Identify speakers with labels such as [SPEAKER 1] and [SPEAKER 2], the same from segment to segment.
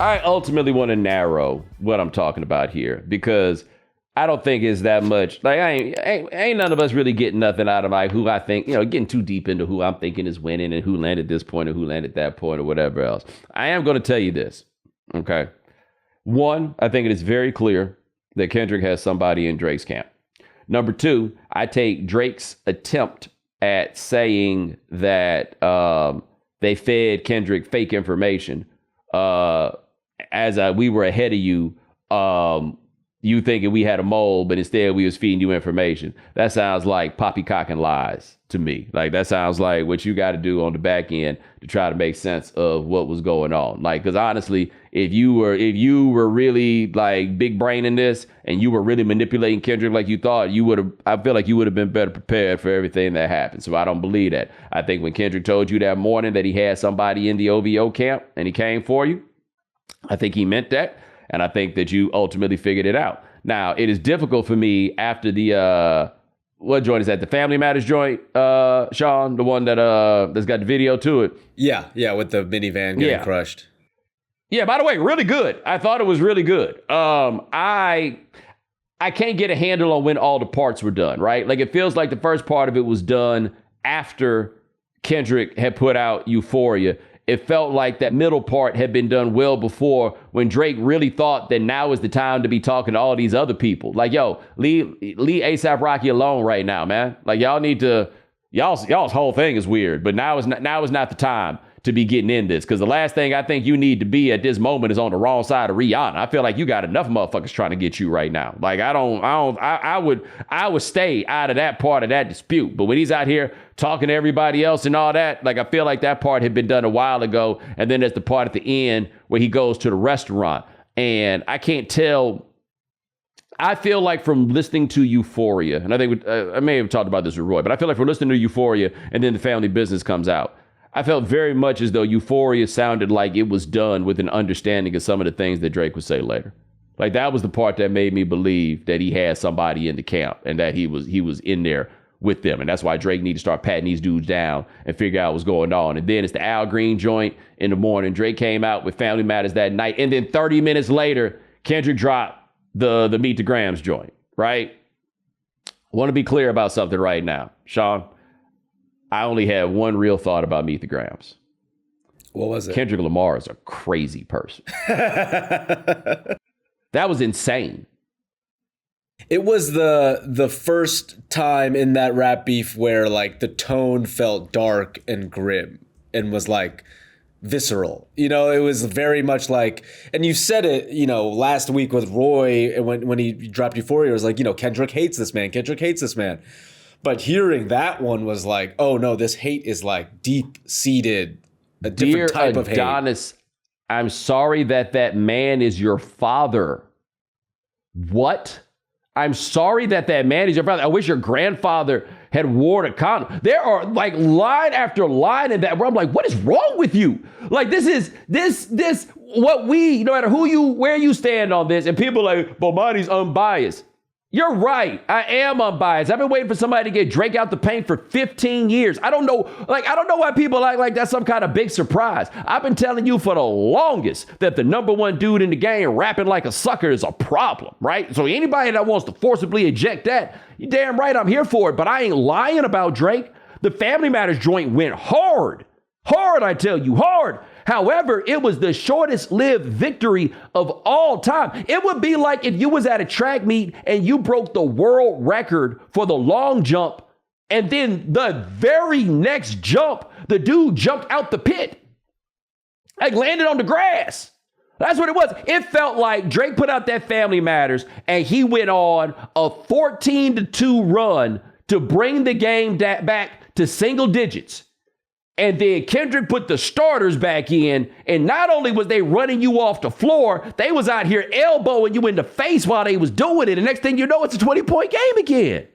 [SPEAKER 1] I ultimately want to narrow what I'm talking about here because I don't think it's that much. Like, ain't none of us really getting nothing out of like who I think, getting too deep into who I'm thinking is winning and who landed this point or who landed that point or whatever else. I am going to tell you this. Okay. One, I think it is very clear that Kendrick has somebody in Drake's camp. Number two, I take Drake's attempt at saying that they fed Kendrick fake information as we were ahead of you. You thinking we had a mole, but instead we was feeding you information. That sounds like poppycock and lies to me. Like that sounds like what you got to do on the back end to try to make sense of what was going on. Like, because honestly, if you were really like big brain in this and you were really manipulating Kendrick like you thought, I feel like you would have been better prepared for everything that happened. So I don't believe that. I think when Kendrick told you that morning that he had somebody in the OVO camp and he came for you, I think he meant that. And I think that you ultimately figured it out. Now, it is difficult for me after the, what joint is that? The Family Matters joint, Sean, the one that's got the video to it.
[SPEAKER 2] Yeah, with the minivan getting crushed.
[SPEAKER 1] Yeah, by the way, really good. I thought it was really good. I can't get a handle on when all the parts were done, right? Like, it feels like the first part of it was done after Kendrick had put out Euphoria. It felt like that middle part had been done well before when Drake really thought that now is the time to be talking to all these other people. Like, yo, leave A$AP Rocky alone right now, man. Like, y'all need to, y'all's whole thing is weird, but now is not the time to be getting in this. Because the last thing I think you need to be at this moment is on the wrong side of Rihanna. I feel like you got enough motherfuckers trying to get you right now. Like, I would stay out of that part of that dispute. But when he's out here talking to everybody else and all that, like, I feel like that part had been done a while ago. And then there's the part at the end where he goes to the restaurant. And I can't tell. I feel like from listening to Euphoria, and I think I may have talked about this with Roy, but I feel like from listening to Euphoria and then the Family Business comes out, I felt very much as though Euphoria sounded like it was done with an understanding of some of the things that Drake would say later. Like, that was the part that made me believe that he had somebody in the camp and that he was in there with them. And that's why Drake needed to start patting these dudes down and figure out what's going on. And then it's the Al Green joint in the morning. Drake came out with Family Matters that night. And then 30 minutes later, Kendrick dropped the Meet the Grams joint, right? I want to be clear about something right now. Sean, I only had one real thought about Meet the Grams.
[SPEAKER 2] What was it?
[SPEAKER 1] Kendrick Lamar is a crazy person. That was insane.
[SPEAKER 2] It was the first time in that rap beef where like the tone felt dark and grim and was like visceral. You know, it was very much like, and you said it, last week with Roy when he dropped Euphoria, it was like, Kendrick hates this man. Kendrick hates this man. But hearing that one was like, oh no, this hate is like deep-seated, a different type of hate. Dear Adonis,
[SPEAKER 1] I'm sorry that man is your father. What? I'm sorry that man is your father. I wish your grandfather had worn a condom. There are like line after line in that where I'm like, what is wrong with you? Like, this is what we, no matter where you stand on this, and people are like, Bomani's unbiased. You're right. I am unbiased. I've been waiting for somebody to get Drake out the paint for 15 years. I don't know why people act like that's some kind of big surprise. I've been telling you for the longest that the number one dude in the game rapping like a sucker is a problem, right? So anybody that wants to forcibly eject that, you damn right I'm here for it. But I ain't lying about Drake. The Family Matters joint went hard. Hard, I tell you, hard. However, it was the shortest lived victory of all time. It would be like if you was at a track meet and you broke the world record for the long jump, and then the very next jump, the dude jumped out the pit, like landed on the grass. That's what it was. It felt like Drake put out that Family Matters and he went on a 14-2 run to bring the game back to single digits. And then Kendrick put the starters back in, and not only was they running you off the floor, they was out here elbowing you in the face while they was doing it. And next thing you know, it's a 20-point game again.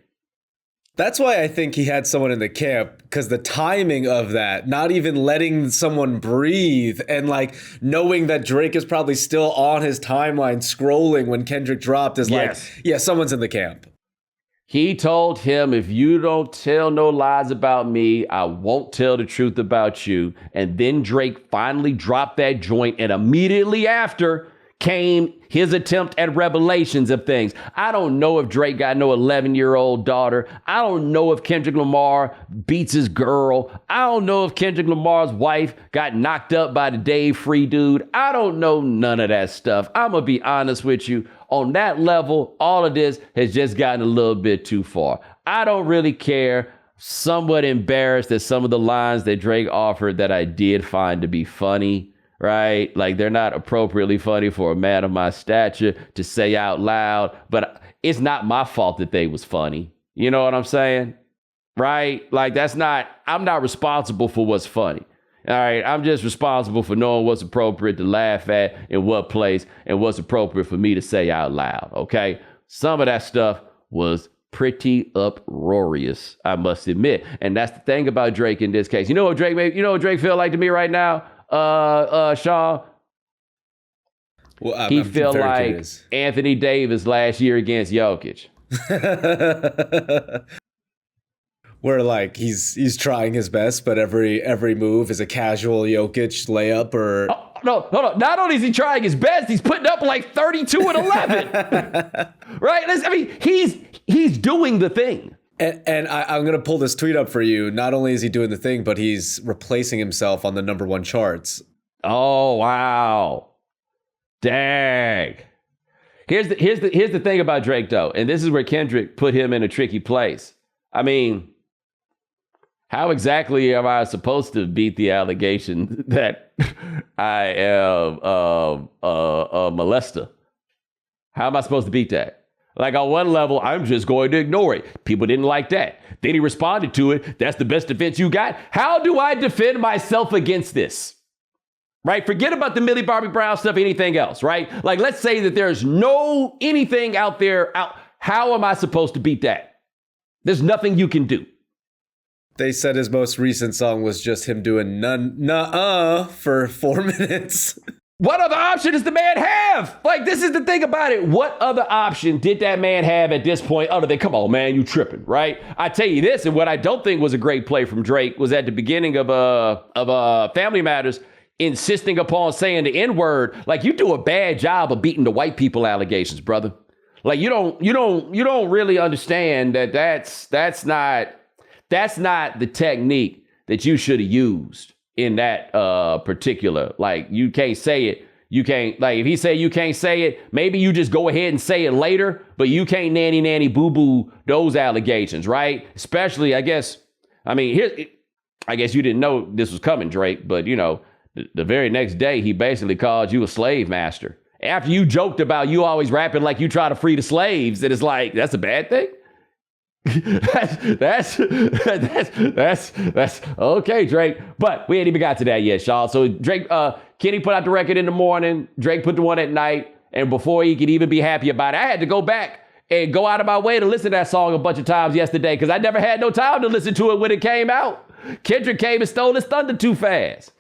[SPEAKER 2] That's why I think he had someone in the camp, because the timing of that, not even letting someone breathe and like knowing that Drake is probably still on his timeline scrolling when Kendrick dropped is like, yeah, someone's in the camp.
[SPEAKER 1] He told him, if you don't tell no lies about me, I won't tell the truth about you. And then Drake finally dropped that joint, and immediately after came his attempt at revelations of things. I don't know if Drake got no 11-year-old daughter. I don't know if Kendrick Lamar beats his girl. I don't know if Kendrick Lamar's wife got knocked up by the Dave Free dude. I don't know none of that stuff. I'm going to be honest with you. On that level, all of this has just gotten a little bit too far. I don't really care. Somewhat embarrassed at some of the lines that Drake offered that I did find to be funny. Right? Like, they're not appropriately funny for a man of my stature to say out loud, but it's not my fault that they was funny. You know what I'm saying? Right? Like, I'm not responsible for what's funny. All right. I'm just responsible for knowing what's appropriate to laugh at in what place and what's appropriate for me to say out loud. Okay. Some of that stuff was pretty uproarious, I must admit. And that's the thing about Drake in this case. You know what Drake feel like to me right now? Sean,
[SPEAKER 2] Well,
[SPEAKER 1] he feel like curious. Anthony Davis last year against Jokic.
[SPEAKER 2] Where like he's trying his best, but every move is a casual Jokic layup or
[SPEAKER 1] no. Not only is he trying his best, he's putting up like 32 and 11. Right? I mean, he's doing the thing.
[SPEAKER 2] And I'm going to pull this tweet up for you. Not only is he doing the thing, but he's replacing himself on the #1 charts.
[SPEAKER 1] Oh, wow. Dang. Here's the thing about Drake, though. And this is where Kendrick put him in a tricky place. I mean, how exactly am I supposed to beat the allegation that I am a molester? How am I supposed to beat that? Like, on one level, I'm just going to ignore it. People didn't like that. Then he responded to it. That's the best defense you got. How do I defend myself against this? Right? Forget about the Millie Bobby Brown stuff, anything else, right? Like, let's say that there's no anything out there. How am I supposed to beat that? There's nothing you can do.
[SPEAKER 2] They said his most recent song was just him doing nuh-uh for 4 minutes.
[SPEAKER 1] What other option does the man have? Like, this is the thing about it. What other option did that man have at this point other than, come on, man, you tripping, right? I tell you this, and what I don't think was a great play from Drake was at the beginning of Family Matters, insisting upon saying the N-word. Like, you do a bad job of beating the white people allegations, brother. Like, you don't really understand that that's not the technique that you should have used in that particular. Like, you can't say it. You can't, like, if he say you can't say it, maybe you just go ahead and say it later, but you can't nanny boo-boo those allegations, right? Especially, I guess you didn't know this was coming, Drake, but, you know, the very next day, he basically called you a slave master. After you joked about you always rapping like you try to free the slaves, and it's like, that's a bad thing? that's okay, Drake. But we ain't even got to that yet, Shaw. So Drake, Kenny put out the record in the morning. Drake put the one at night. And before he could even be happy about it, I had to go back and go out of my way to listen to that song a bunch of times yesterday because I never had no time to listen to it when it came out. Kendrick came and stole his thunder too fast.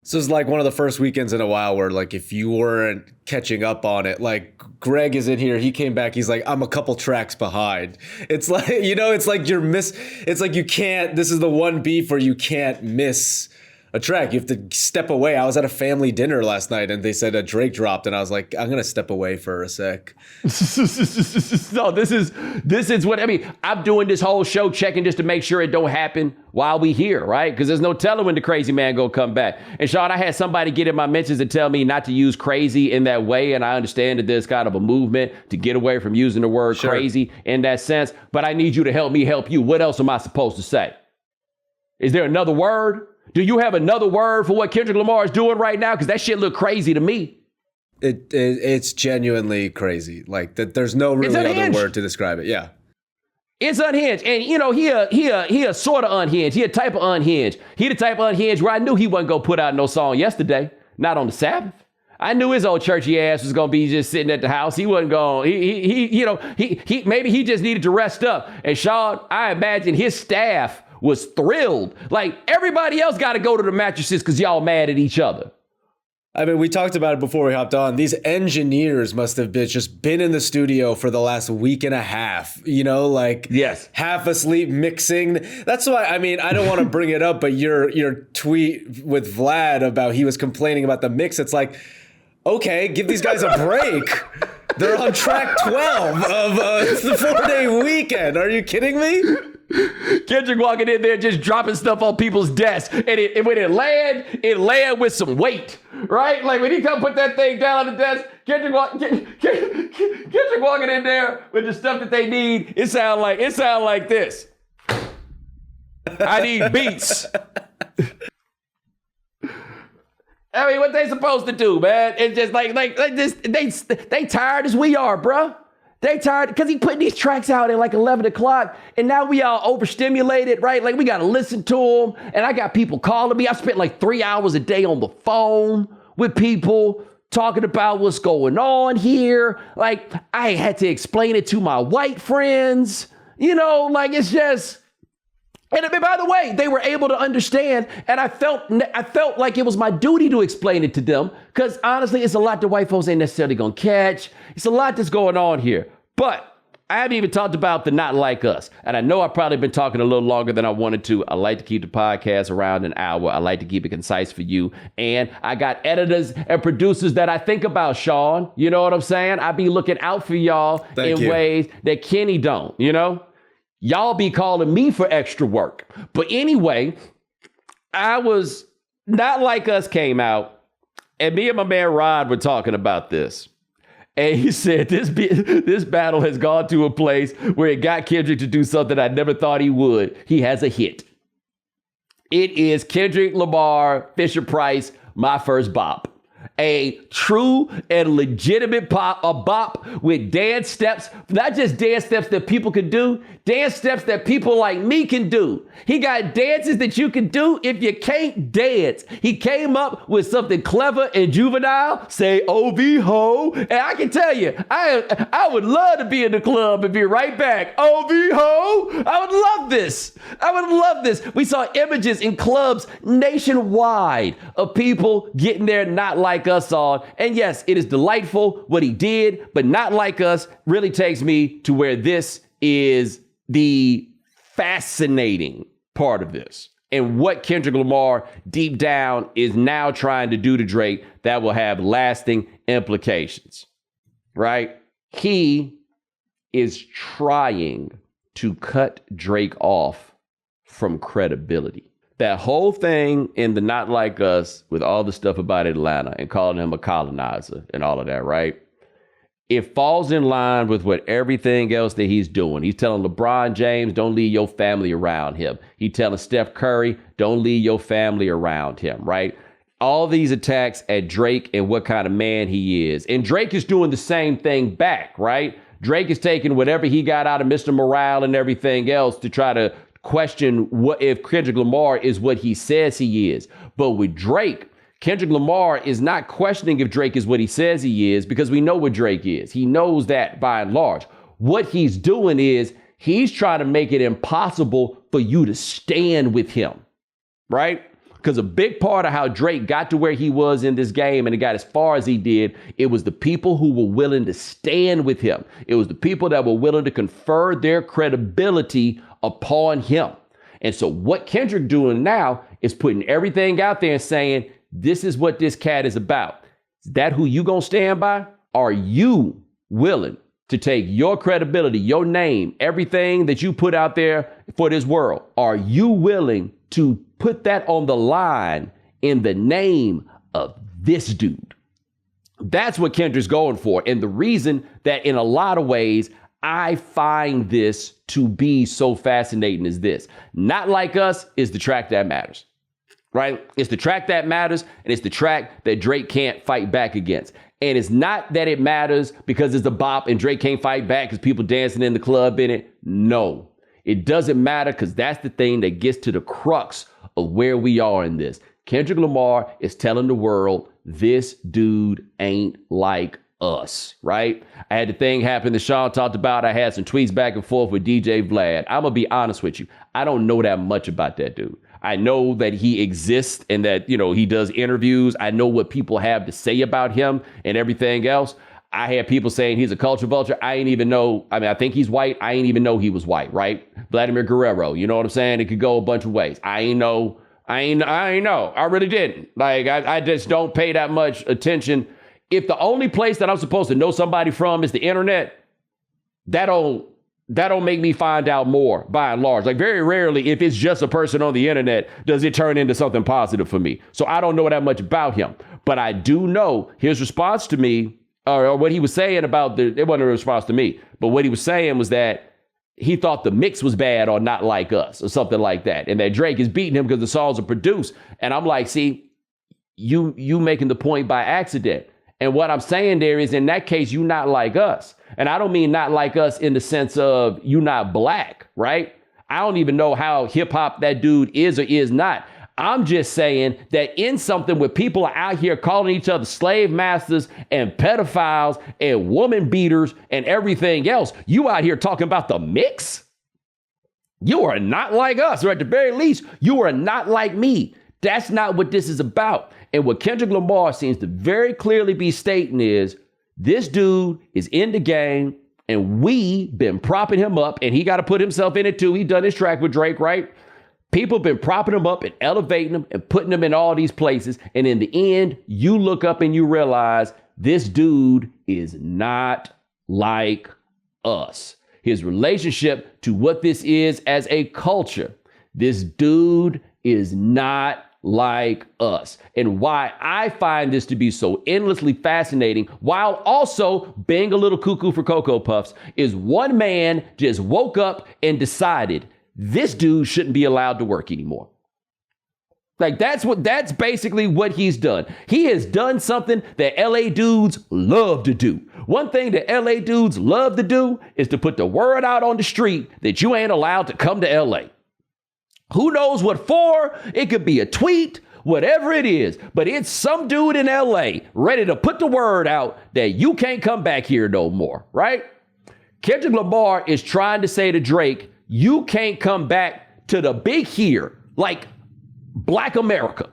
[SPEAKER 2] So it's like one of the first weekends in a while where, like, if you weren't catching up on it, like, Greg is in here, he came back, he's like, I'm a couple tracks behind. It's like, you know, it's like it's like you can't, this is the one beef where you can't miss a track. You have to step away. I was at a family dinner last night and they said a Drake dropped and I was like, I'm going to step away for a sec.
[SPEAKER 1] No, this is what, I mean, I'm doing this whole show checking just to make sure it don't happen while we here, right? Because there's no telling when the crazy man gonna come back. And Sean, I had somebody get in my mentions and tell me not to use crazy in that way. And I understand that there's kind of a movement to get away from using the word crazy in that sense. But I need you to help me help you. What else am I supposed to say? Is there another word? Do you have another word for what Kendrick Lamar is doing right now? Because that shit look crazy to me.
[SPEAKER 2] It's genuinely crazy. Like, that, there's no really other word to describe it. Yeah.
[SPEAKER 1] It's unhinged. And, you know, he a sort of unhinged. He a type of unhinged. He the type of unhinged where I knew he wasn't going to put out no song yesterday. Not on the Sabbath. I knew his old churchy ass was going to be just sitting at the house. He wasn't going, he maybe he just needed to rest up. And Sean, I imagine his staff was thrilled. Like, everybody else got to go to the mattresses because y'all mad at each other.
[SPEAKER 2] I mean, we talked about it before we hopped on. These engineers must have been in the studio for the last week and a half, like
[SPEAKER 1] Yes.
[SPEAKER 2] half asleep mixing. That's why, I mean, I don't want to bring it up, but your tweet with Vlad about he was complaining about the mix, it's like, okay, give these guys a break. They're on track 12 of the 4-day weekend. Are you kidding me?
[SPEAKER 1] Kendrick walking in there just dropping stuff on people's desks, and when it land with some weight, right? Like when he come put that thing down on the desk, Kendrick walking in there with the stuff that they need. It sound like this. I need beats. I mean, what they supposed to do, man? It's just like this. They tired as we are, bruh. They tired because he putting these tracks out at like 11 o'clock, and now we all overstimulated, right? Like we got to listen to them, and I got people calling me. I spent like 3 hours a day on the phone with people talking about what's going on here. Like I had to explain it to my white friends, like it's just. And by the way, they were able to understand, and I felt like it was my duty to explain it to them, because honestly, it's a lot that white folks ain't necessarily gonna catch. It's a lot that's going on here. But I haven't even talked about the not like us. And I know I've probably been talking a little longer than I wanted to. I like to keep the podcast around an hour. I like to keep it concise for you. And I got editors and producers that I think about, Sean. You know what I'm saying? I be looking out for y'all in ways that Kenny don't, Y'all be calling me for extra work. But anyway, Not Like Us came out, and me and my man Rod were talking about this. And he said, this battle has gone to a place where it got Kendrick to do something I never thought he would. He has a hit. It is Kendrick Lamar, Fisher Price, My First Bop. A true and legitimate a bop with dance steps, not just dance steps that people can do, dance steps that people like me can do. He got dances that you can do if you can't dance. He came up with something clever and juvenile, say OV ho, and I can tell you, I would love to be in the club and be right back. OV ho, I would love this. We saw images in clubs nationwide of people getting their Not Like Us on. And yes, it is delightful what he did, but Not Like Us really takes me to where this is the fascinating part of this. And what Kendrick Lamar deep down is now trying to do to Drake that will have lasting implications, right? He is trying to cut Drake off from credibility. That whole thing in the Not Like Us with all the stuff about Atlanta and calling him a colonizer and all of that, right? It falls in line with what everything else that he's doing. He's telling LeBron James, don't leave your family around him. He's telling Steph Curry, don't leave your family around him, right? All these attacks at Drake and what kind of man he is. And Drake is doing the same thing back, right? Drake is taking whatever he got out of Mr. Morale and everything else to try to question what if Kendrick Lamar is what he says he is. But with Drake, Kendrick Lamar is not questioning if Drake is what he says he is, because we know what Drake is. He knows that by and large. What he's doing is he's trying to make it impossible for you to stand with him, right? Because a big part of how Drake got to where he was in this game and it got as far as he did, it was the people who were willing to stand with him. It was the people that were willing to confer their credibility upon him. And so what Kendrick doing now is putting everything out there and saying, this is what this cat is about. Is that who you gonna stand by? Are you willing to take your credibility, your name, everything that you put out there for this world? Are you willing to put that on the line in the name of this dude? That's what Kendrick's going for. And the reason that in a lot of ways, I find this to be so fascinating is this. Not Like Us is the track that matters. Right? It's the track that matters, and it's the track that Drake can't fight back against. And it's not that it matters because it's a bop and Drake can't fight back because people dancing in the club in it. No, it doesn't matter, because that's the thing that gets to the crux of where we are in this. Kendrick Lamar is telling the world, this dude ain't like us, right? I had the thing happen that Sean talked about. I had some tweets back and forth with DJ Vlad. I'm going to be honest with you. I don't know that much about that dude. I know that he exists and that, he does interviews. I know what people have to say about him and everything else. I had people saying he's a culture vulture. I ain't even know. I mean, I think he's white. I ain't even know he was white, right? Vladimir Guerrero, you know what I'm saying? It could go a bunch of ways. I ain't know. I ain't know. I really didn't. Like, I just don't pay that much attention. If the only place that I'm supposed to know somebody from is the internet, that don't make me find out more by and large. Like, very rarely, if it's just a person on the internet, does it turn into something positive for me. So I don't know that much about him, but I do know his response to me, or what he was saying about it wasn't a response to me, but what he was saying was that he thought the mix was bad or Not Like Us or something like that. And that Drake is beating him because the songs are produced. And I'm like, see, you making the point by accident. And what I'm saying there is, in that case, you not like us. And I don't mean not like us in the sense of you not black, right? I don't even know how hip hop that dude is or is not. I'm just saying that in something where people are out here calling each other slave masters and pedophiles and woman beaters and everything else, you out here talking about the mix? You are not like us, or at the very least, you are not like me. That's not what this is about. And what Kendrick Lamar seems to very clearly be stating is, this dude is in the game and we been propping him up, and he got to put himself in it too. He done his track with Drake, right? People have been propping him up and elevating him and putting him in all these places. And in the end, you look up and you realize this dude is not like us. His relationship to what this is as a culture, this dude is not like us. And why I find this to be so endlessly fascinating, while also being a little cuckoo for Cocoa Puffs, is one man just woke up and decided this dude shouldn't be allowed to work anymore. Like, that's basically what he's done. He has done something that LA dudes love to do. One thing that LA dudes love to do is to put the word out on the street that you ain't allowed to come to LA. Who knows what for? It could be a tweet, whatever it is, but it's some dude in LA ready to put the word out that you can't come back here no more, right? Kendrick Lamar is trying to say to Drake, you can't come back to the big here, like Black America.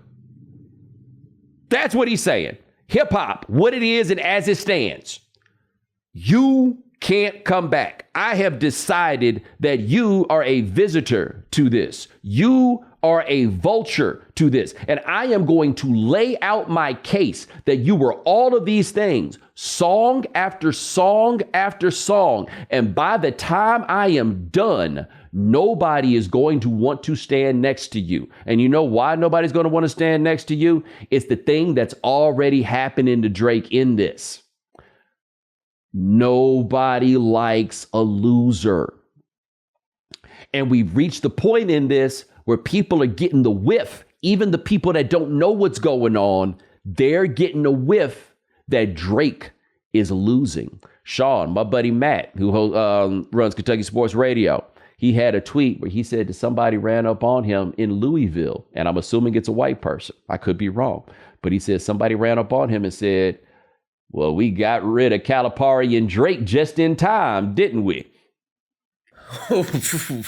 [SPEAKER 1] That's what he's saying. Hip hop, what it is and as it stands. You can't come back. I have decided that you are a visitor to this. You are a vulture to this. And I am going to lay out my case that you were all of these things, song after song after song. And by the time I am done, nobody is going to want to stand next to you. And you know why nobody's going to want to stand next to you? It's the thing that's already happening to Drake in this. Nobody likes a loser. And we've reached the point in this where people are getting the whiff. Even the people that don't know what's going on, they're getting a whiff that Drake is losing. Sean, my buddy Matt, who runs Kentucky Sports Radio, he had a tweet where he said that somebody ran up on him in Louisville. And I'm assuming it's a white person. I could be wrong. But he said somebody ran up on him and said, well, we got rid of Calipari and Drake just in time, didn't we?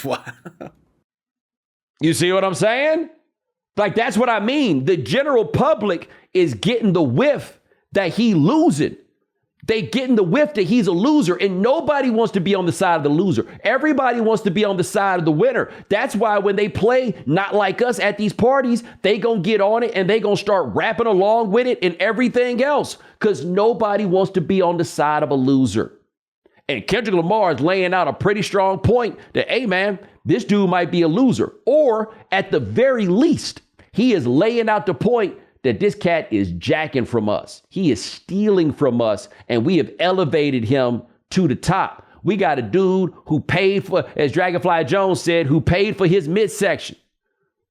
[SPEAKER 2] Wow.
[SPEAKER 1] You see what I'm saying? Like, that's what I mean. The general public is getting the whiff that he losing. They getting the whiff that he's a loser, and nobody wants to be on the side of the loser. Everybody wants to be on the side of the winner. That's why when they play Not Like Us at these parties, they gonna get on it and they gonna start rapping along with it and everything else, because nobody wants to be on the side of a loser. And Kendrick Lamar is laying out a pretty strong point that, hey man, this dude might be a loser. Or at the very least, he is laying out the point that this cat is jacking from us. He is stealing from us, and we have elevated him to the top. We got a dude who paid for, as Dragonfly Jones said, who paid for his midsection.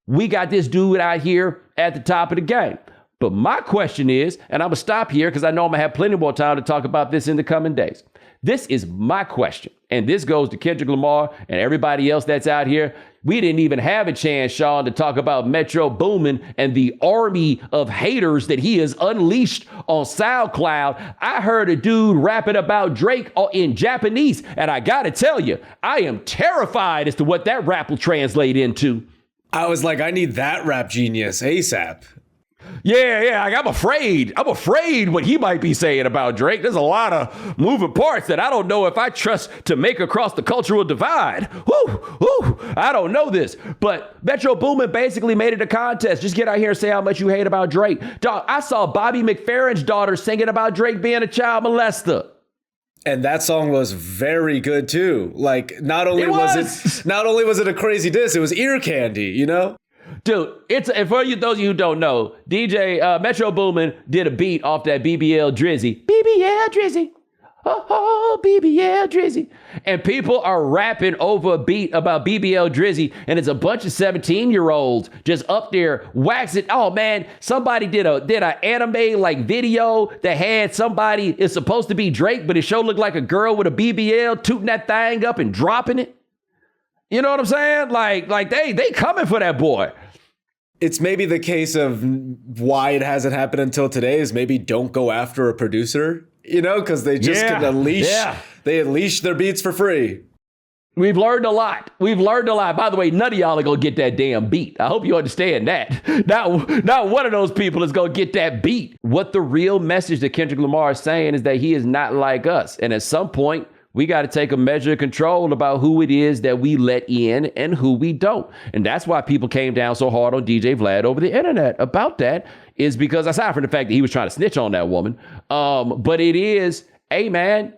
[SPEAKER 1] We got this dude out here at the top of the game. But my question is, and I'm going to stop here because I know I'm going to have plenty more time to talk about this in the coming days. This is my question, and this goes to Kendrick Lamar and everybody else that's out here. We didn't even have a chance, Sean, to talk about Metro Boomin and the army of haters that he has unleashed on SoundCloud. I heard a dude rapping about Drake in Japanese, and I got to tell you, I am terrified as to what that rap will translate into.
[SPEAKER 2] I was like, I need that rap genius ASAP.
[SPEAKER 1] Yeah. Like, I'm afraid what he might be saying about Drake. There's a lot of moving parts that I don't know if I trust to make across the cultural divide. Woo, I don't know this. But Metro Boomin basically made it a contest. Just get out here and say how much you hate about Drake. Dog, I saw Bobby McFerrin's daughter singing about Drake being a child molester.
[SPEAKER 2] And that song was very good too. Like, not only was it a crazy diss, it was ear candy, you know?
[SPEAKER 1] Dude, and for those of you who don't know, DJ Metro Boomin did a beat off that BBL Drizzy. BBL Drizzy. Oh, BBL Drizzy. And people are rapping over a beat about BBL Drizzy, and it's a bunch of 17-year-olds just up there waxing. Oh man, somebody did an anime like video that had somebody, it's supposed to be Drake, but it sure looked like a girl with a BBL tooting that thing up and dropping it. You know what I'm saying? Like they coming for that boy.
[SPEAKER 2] It's maybe the case of why it hasn't happened until today is maybe don't go after a producer, you know, because they just can unleash their beats for free.
[SPEAKER 1] We've learned a lot. By the way, none of y'all are going to get that damn beat. I hope you understand that. Not one of those people is going to get that beat. What the real message that Kendrick Lamar is saying is that he is not like us. And at some point, we got to take a measure of control about who it is that we let in and who we don't. And that's why people came down so hard on DJ Vlad over the internet about that, is because aside from the fact that he was trying to snitch on that woman, but it is, hey man,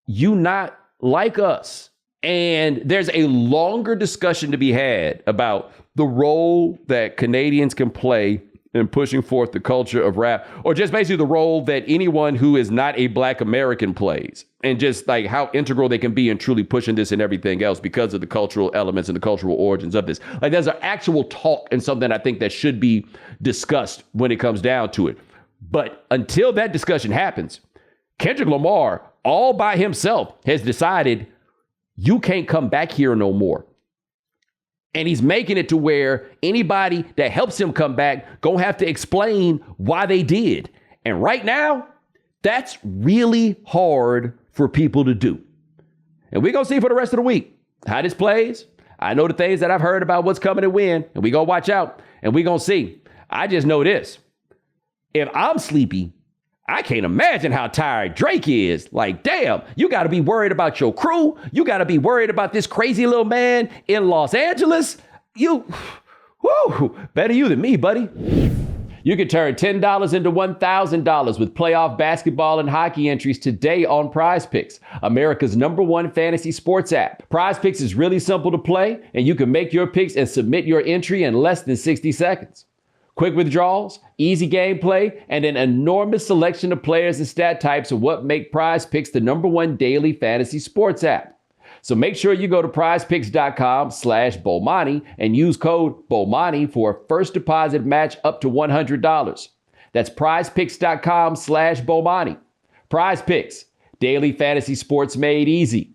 [SPEAKER 1] you not like us. And there's a longer discussion to be had about the role that Canadians can play in pushing forth the culture of rap, or just basically the role that anyone who is not a Black American plays, and just like how integral they can be in truly pushing this and everything else because of the cultural elements and the cultural origins of this. Like, there's an actual talk and something I think that should be discussed when it comes down to it. But until that discussion happens, Kendrick Lamar all by himself has decided you can't come back here no more. And he's making it to where anybody that helps him come back gonna have to explain why they did. And right now, that's really hard for people to do. And we're gonna see for the rest of the week how this plays. I know the things that I've heard about what's coming and when, and we gonna watch out and we gonna see. I just know this. If I'm sleepy, I can't imagine how tired Drake is. Like, damn, you got to be worried about your crew. You got to be worried about this crazy little man in Los Angeles. Better you than me, buddy. You can turn $10 into $1,000 with playoff basketball and hockey entries today on Prize Picks, America's #1 fantasy sports app. Prize Picks is really simple to play, and you can make your picks and submit your entry in less than 60 seconds. Quick withdrawals, easy gameplay, and an enormous selection of players and stat types are what make Prize Picks the #1 daily fantasy sports app. So make sure you go to prizepicks.com/Bomani and use code Bomani for a first deposit match up to $100. That's prizepicks.com/Bomani. Prize Picks, daily fantasy sports made easy.